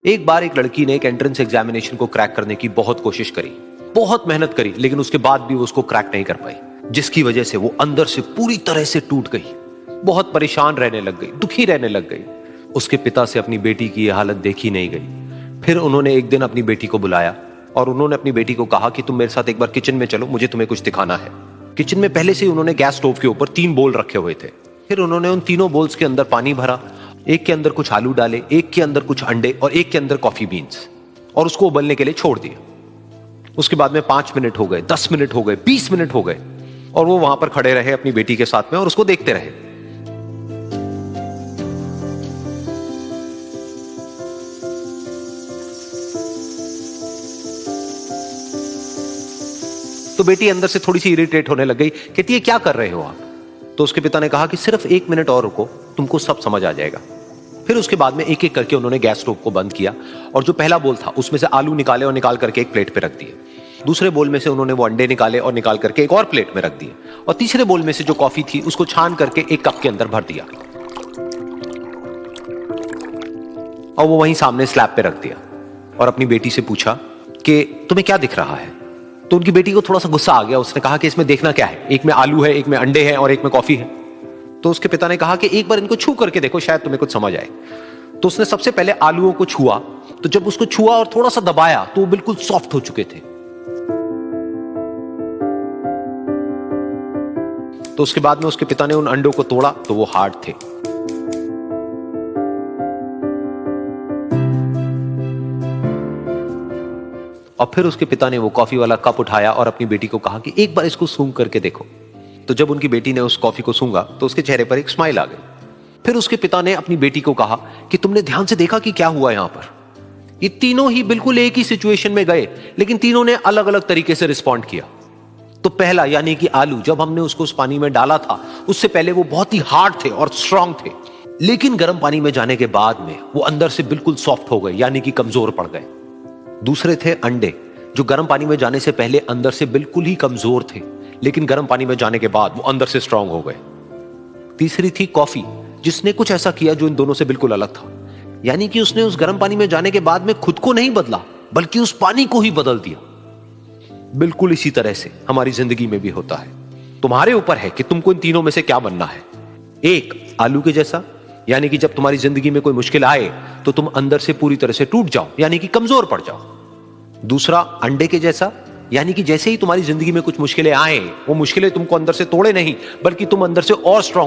एक बार एक लड़की ने एक एंट्रेंस एग्जामिनेशन को क्रैक करने की बहुत कोशिश करी, बहुत मेहनत करी, लेकिन उसके बाद भी वो उसको क्रैक नहीं कर पाई, जिसकी वजह से वो अंदर से पूरी तरह से टूट गई, बहुत परेशान रहने लग गई, दुखी रहने लग गई। उसके पिता से अपनी बेटी की यह हालत देखी नहीं गई। फिर उन्होंने एक दिन अपनी बेटी को बुलाया और उन्होंने अपनी बेटी को कहा कि तुम मेरे साथ एक बार किचन में चलो, मुझे तुम्हें कुछ दिखाना है। किचन में पहले से ही उन्होंने गैस स्टोव के ऊपर 3 बोल रखे हुए थे। फिर उन्होंने उन तीनों बोल्स के अंदर पानी भरा, एक के अंदर कुछ आलू डाले, एक के अंदर कुछ अंडे और एक के अंदर कॉफी बीन्स, और उसको उबलने के लिए छोड़ दिया। उसके बाद में 5 मिनट हो गए, 10 मिनट हो गए, 20 मिनट हो गए, और वो वहां पर खड़े रहे अपनी बेटी के साथ में और उसको देखते रहे। तो बेटी अंदर से थोड़ी सी इरिटेट होने लग गई, कहती है क्या कर रहे हो आप? तो उसके पिता ने कहा कि सिर्फ 1 मिनट और रुको, तुमको सब समझ आ जाएगा। फिर उसके बाद में एक एक करके उन्होंने गैस स्टोव को बंद किया और जो पहला बोल था उसमें से आलू निकाले और निकाल करके एक प्लेट पे रख दिए। दूसरे बोल में से उन्होंने वो अंडे निकाले और निकाल करके एक और प्लेट में रख दिए, और तीसरे बोल में से जो कॉफी थी उसको छान करके एक कप के अंदर भर दिया और वो वहीं सामने स्लैब पे रख दिया और अपनी बेटी से पूछा कि तुम्हें क्या दिख रहा है? तो उनकी बेटी को थोड़ा सा गुस्सा आ गया। उसने कहा कि इसमें देखना क्या है, एक में आलू है, एक में अंडे हैं और एक में कॉफी है। तो उसके पिता ने कहा कि एक बार इनको छू करके देखो, शायद तुम्हें कुछ समझ आए। तो उसने सबसे पहले आलूओं को छुआ, तो जब उसको छुआ और थोड़ा सा दबाया तो वो बिल्कुल सॉफ्ट हो चुके थे। तो उसके बाद में उसके पिता ने उन अंडों को तोड़ा तो वो हार्ड थे। और फिर उसके पिता ने वो कॉफी वाला कप उठाया और अपनी बेटी को कहा कि एक बार इसको सूंघ करके देखो। तो जब उनकी बेटी ने उस कॉफी को सूंघा तो उसके चेहरे पर एक स्माइल आ गई। फिर उसके पिता ने अपनी बेटी को कहा कि तुमने ध्यान से देखा कि क्या हुआ यहां पर? ये तीनों ही बिल्कुल एक ही सिचुएशन में गए, लेकिन तीनों ने अलग अलग तरीके से रिस्पॉन्ड किया। तो पहला यानी कि आलू, जब हमने उसको उस पानी में डाला था उससे पहले वो बहुत ही हार्ड थे और स्ट्रांग थे, लेकिन गर्म पानी में जाने के बाद में वो अंदर से बिल्कुल सॉफ्ट हो गए, यानी कि कमजोर पड़ गए। दूसरे थे अंडे, जो गर्म पानी में जाने से पहले अंदर से बिल्कुल ही कमजोर थे, लेकिन गर्म पानी में जाने के बाद वो अंदर से स्ट्रांग हो गए। तीसरी थी कॉफी, जिसने कुछ ऐसा किया जो इन दोनों से बिल्कुल अलग था, यानी कि उसने उस गर्म पानी में जाने के बाद में खुद को नहीं बदला, बल्कि उस पानी को ही बदल दिया। बिल्कुल इसी तरह से हमारी जिंदगी में भी होता है। तुम्हारे ऊपर है कि तुमको इन तीनों में से क्या बनना है। एक, आलू के जैसा, यानी कि जब तुम्हारी जिंदगी में कोई मुश्किल आए तो तुम अंदर से पूरी तरह से टूट जाओ, यानी कि कमजोर पड़ जाओ। दूसरा, अंडे के जैसा, यानी कि जैसे ही तुम्हारी जिंदगी में कुछ मुश्किलें आए, वो मुश्किलें तुमको अंदर से तोड़े नहीं, बल्कि तुम अंदर से और स्ट्रांग